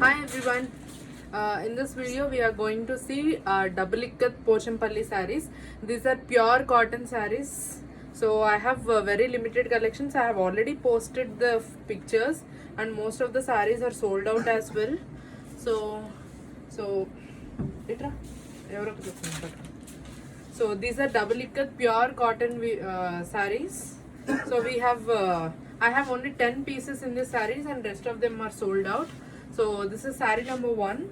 Hi everyone. In this video, we are going to see double ikkat Pochampalli sarees. These are pure cotton sarees. So I have very limited collections. I have already posted the pictures, and most of the sarees are sold out as well. So, itra, ఎవరో ఒకరు చెప్తున్నారు. So these are double ikkat pure cotton sarees. So we have I have only 10 pieces in this sarees and rest of them are sold out. So this is saree number 1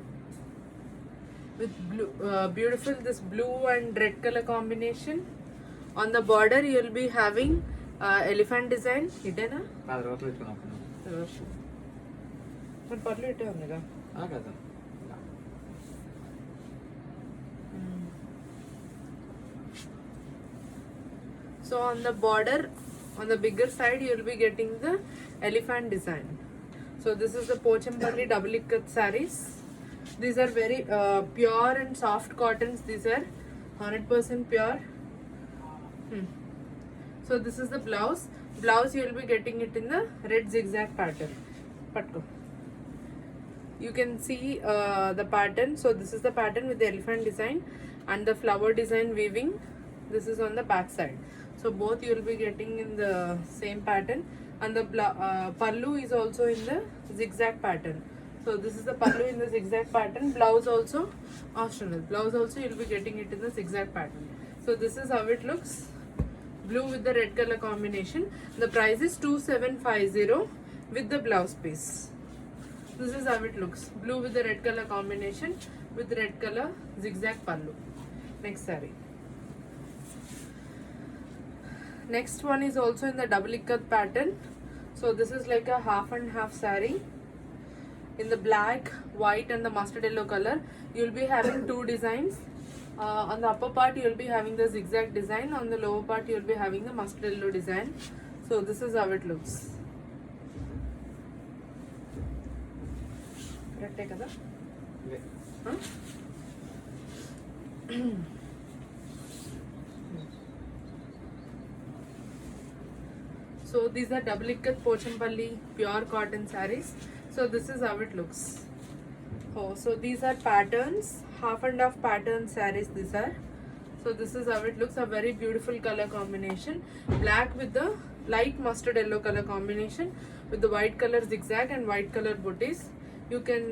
with blue, beautiful this blue and red color combination. On the border you will be having elephant design. Idena? But parle ite undiga. కదా So on the border, on the bigger side, you will be getting the elephant design. So this is the Pochampalli double ikkat sarees. These are very pure and soft cottons. These are 100% pure. So this is the blouse. Blouse you will be getting it in the red zigzag pattern. Patko. You can see the pattern. So this is the pattern with the elephant design and the flower design weaving. This is on the back side. So both you will be getting in the same pattern, and the pallu is also in the zigzag pattern. So this is the pallu in the zigzag pattern. Blouse also optional. Blouse also you will be getting it in the zigzag pattern. So this is how it looks. Blue with the red color combination. The price is 2750 with the blouse piece. This is how it looks. Blue with the red color combination with red color zigzag pallu. Next saree. Next one is also in the double ikkat pattern. So this is like a half and half saree in the black, white and the mustard yellow color. You will be having two designs. On the upper part you will be having the zigzag design. On the lower part you will be having the mustard yellow design. So this is how it looks. Correct kada? Huh? So these are double ikkat Pochampalli pure cotton sarees. So this is how it looks. Oh, so these are patterns, half and half pattern sarees these are. So this is how it looks, a very beautiful color combination. Black with the light mustard yellow color combination with the white color zigzag and white color booties. You can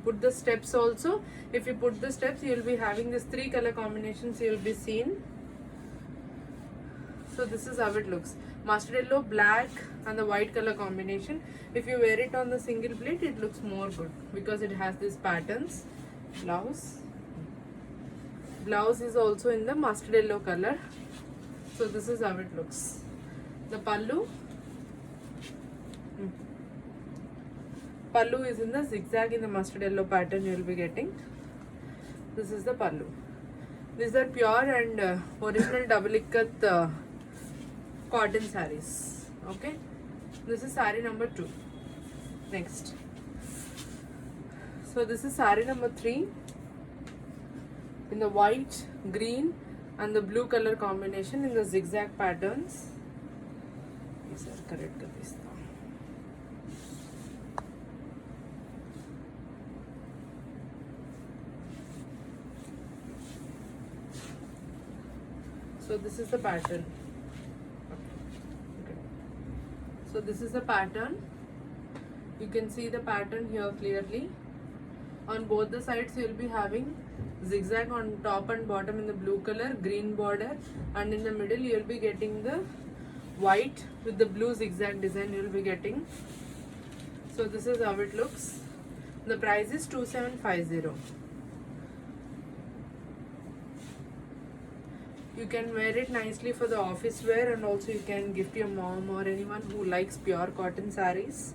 put the steps also. If you put the steps, you will be having this 3 color combinations you will be seen. So this is how it looks. Mustard yellow, black and the white color combination. If you wear it on the single plate, it looks more good because it has these patterns. Blouse. Blouse is also in the mustard yellow color. So this is how it looks. The pallu. Pallu is in the zigzag in the mustard yellow pattern you will be getting. This is the pallu. These are pure and original double ikkat cotton sarees. Okay. This is saree number 2. Next. So this is saree number 3 in the white, green and the blue color combination in the zigzag patterns. These are correct. So this is the pattern. Okay. So this is the pattern. You can see the pattern here clearly. On both the sides you will be having zigzag on top and bottom in the blue color, green border, and in the middle you will be getting the white with the blue zigzag design you will be getting. So this is how it looks. The price is 2750. You can wear it nicely for the office wear, and also you can gift your mom or anyone who likes pure cotton sarees.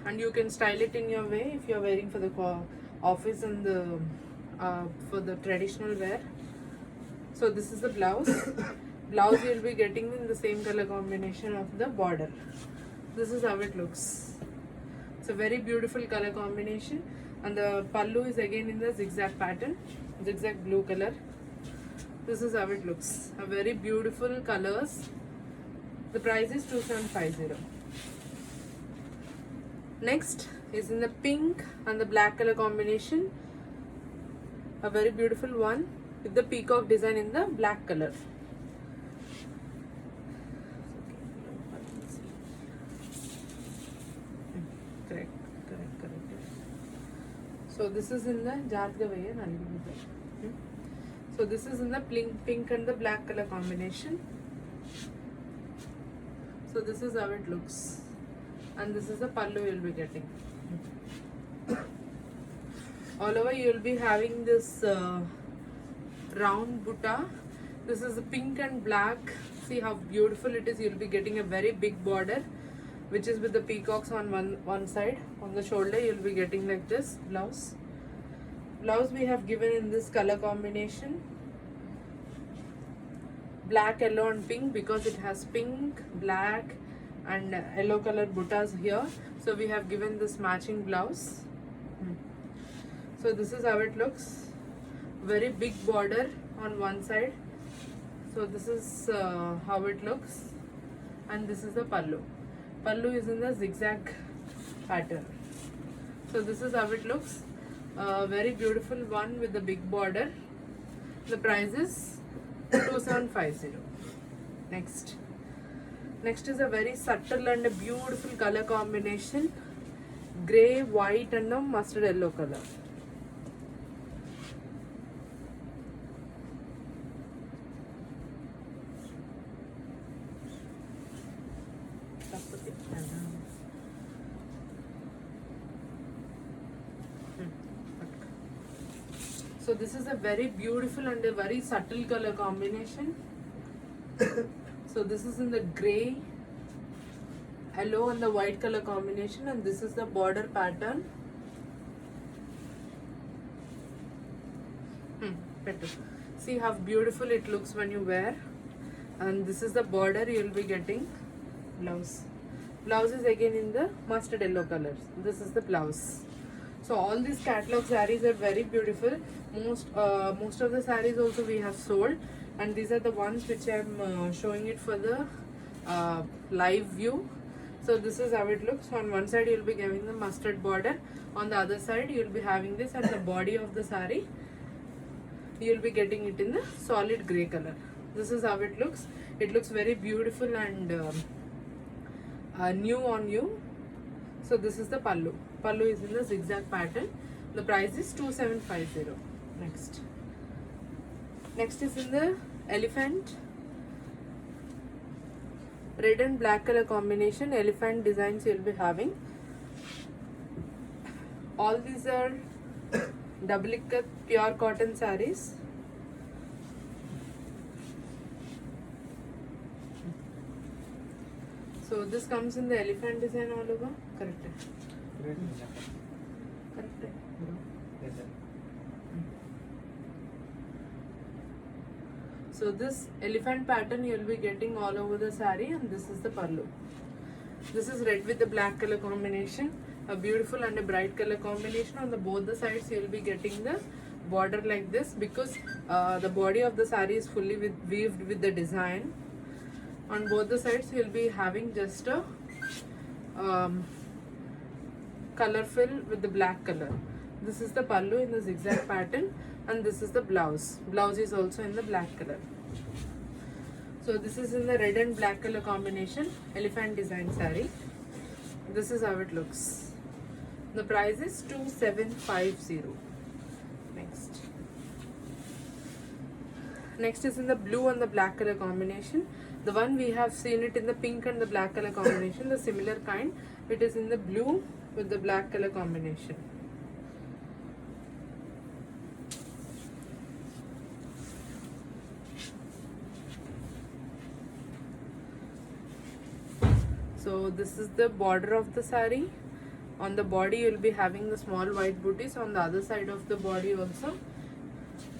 And you can style it in your way if you are wearing for the office and the for the traditional wear. So this is the blouse. Blouse you will be getting in the same color combination of the border. This is how it looks. It's a very beautiful color combination, and the pallu is again in the zigzag pattern, zigzag blue color. This is how it looks. A very beautiful colors. The price is 2750. Next is in the pink and the black color combination. A very beautiful one with the peacock design in the black color. Correct. So this is in the So this is in the pink and the black color combination. So this is how it looks, and this is the pallu you'll be getting. All over you will be having this round butta. This is pink and black. See how beautiful it is. You'll be getting a very big border, which is with the peacocks on one side. On the shoulder you'll be getting like this blouse. Blouse we have given in this color combination, black, yellow and pink, because it has pink, black and yellow color buttas here. So we have given this matching blouse. So this is how it looks. Very big border on one side. So this is how it looks, and this is the pallu. Pallu is in the zigzag pattern. So this is how it looks. Very beautiful one with the big border. The price is 2750. Next is a very subtle and a beautiful color combination, grey, white and a mustard yellow color. So this is a very beautiful and a very subtle color combination. So this is in the grey, yellow and the white color combination, and this is the border pattern. Better. See how beautiful it looks when you wear. And this is the border you will be getting. Blouse. Blouse is again in the mustard yellow color. This is the blouse. So all these catalog sarees are very beautiful. Most of the sarees also we have sold, and these are the ones which I am showing it for the live view. So this is how it looks. On one side you will be giving the mustard border, on the other side you will be having this, and the body of the saree you will be getting it in the solid grey color. This is how it looks. It looks very beautiful and new on you. So this is the pallu. Pallu is in the zigzag pattern. The price is 2750. Next is in the elephant, red and black color combination. Elephant designs you will be having. All these are double ikat pure cotton sarees. So this comes in the elephant design all over. Correct. So this elephant pattern you will be getting all over the saree, and this is the pallu. This is red with the black color combination. A beautiful and a bright color combination. On the both the sides you will be getting the border like this, because the body of the saree is fully weaved with the design. On both the sides you will be having just a color fill with the black color. This is the pallu in the zigzag pattern, and this is the blouse. Blouse is also in the black color. So this is in the red and black color combination, elephant design saree. This is how it looks. The price is 2750. Next is in the blue and the black color combination. The one we have seen it in the pink and the black color combination, the similar kind. It is in the blue with the black color combination. So this is the border of the saree. On the body you will be having the small white booties. On the other side of the body also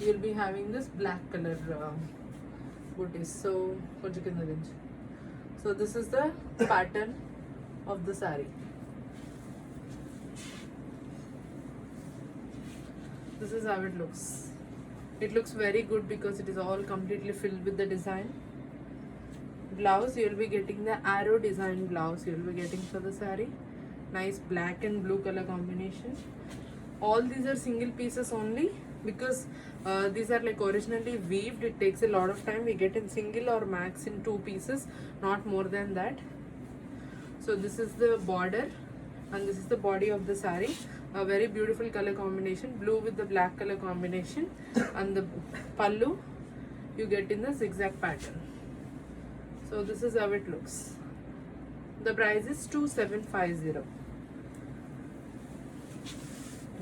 you will be having this black color booties. So this is the pattern of the saree. This is how it looks. It looks very good because it is all completely filled with the design. Blouse, you will be getting the arrow design blouse you will be getting for the saree. nice black and blue color combination. All these are single pieces only because these are like originally weaved. It takes a lot of time. We get in single or max in 2 pieces, not more than that. So this is the border and this is the body of the saree. A very beautiful color combination, blue with the black color combination, and the pallu you get in the zigzag pattern. So this is how it looks. The price is 2750.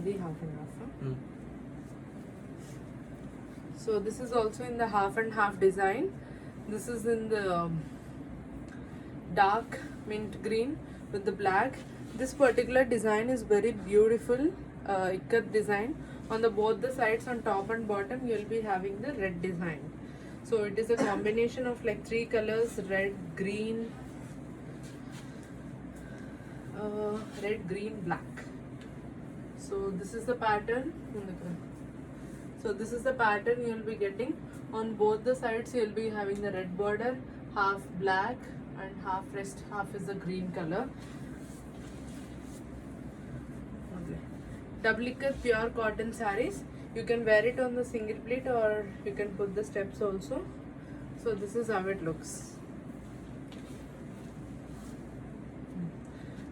The half and half. Huh? So this is also in the half and half design. This is in the dark mint green with the black. This particular design is very beautiful, ikat design. On the both the sides, on top and bottom, you will be having the red design. So it is a combination of like 3 colors: red, green, black. So this is the pattern. So this is the pattern you will be getting. On both the sides you will be having the red border, half black and half is the green color. Okay. Double ikat pure cotton sarees. You can wear it on the single pleat or you can put the steps also. So this is how it looks.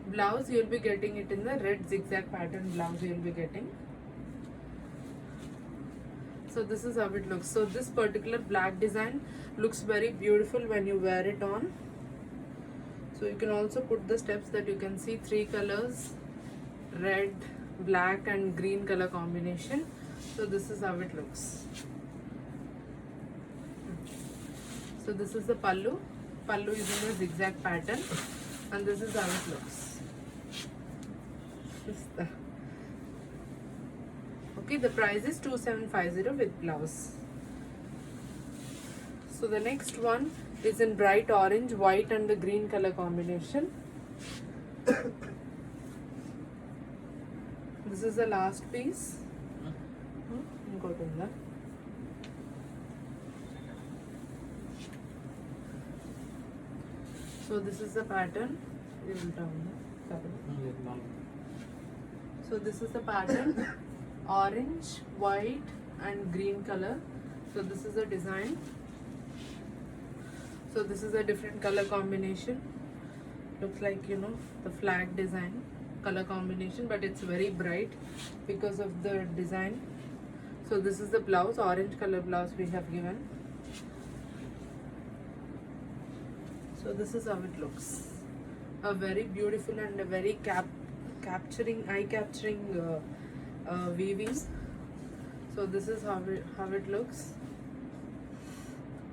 Blouse you will be getting it in the red zigzag pattern. Blouse you will be getting. So this is how it looks. So this particular black design looks very beautiful when you wear it on. So you can also put the steps that you can see 3 colors: red, black and green color combination. So this is how it looks. So this is the pallu. Pallu is in a zigzag pattern and this is how it looks. Okay, the price is 2750 with blouse. So the next one is in bright orange, white and the green color combination. This is the last piece. So this is the pattern. So this is the pattern. Orange, white and green color. So this is the design. So this is a different color combination. Looks like, you know, the flag design color combination, but it's very bright because of the design. So this is the blouse, orange color blouse we have given. So this is how it looks. A very beautiful and a very eye-capturing weaving. So this is how it looks.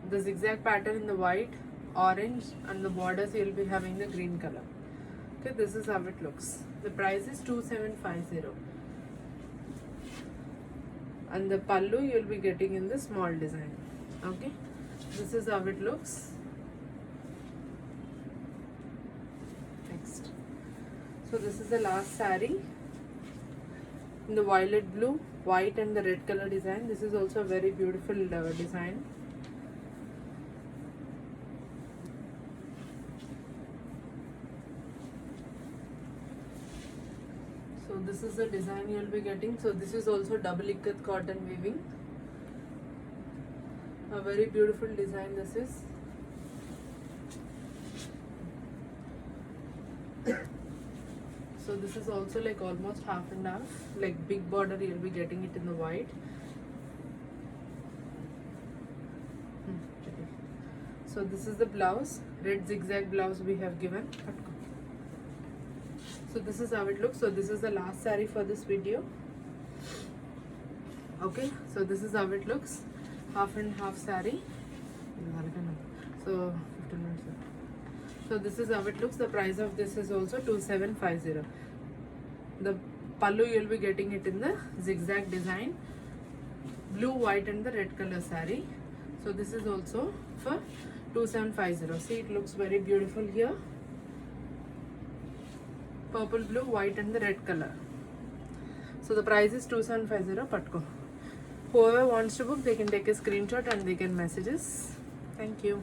The zigzag pattern in the white, orange and the borders you will be having the green color. Okay, this is how it looks. The price is 2750. And the pallu you will be getting in the small design. Okay, this is how it looks. Next. So this is the last saree in the violet blue, white and the red color design. This is also a very beautiful design. So this is the design you will be getting. So this is also double ikat cotton weaving. A very beautiful design this is. So this is also like almost half and half, like big border you will be getting it in the white. So this is the blouse, red zigzag blouse we have given. So this is how it looks. So this is the last saree for this video. Okay, so this is how it looks. Half and half saree. So 15 minutes. So this is how it looks. The price of this is also 2750. The pallu you will be getting it in the zigzag design, blue, white and the red color saree. So this is also for 2750. See, it looks very beautiful here. Purple, blue, white and the red color. So the price is 2750. Patko. Whoever wants to book, they can take a screenshot and they can message us. Thank you.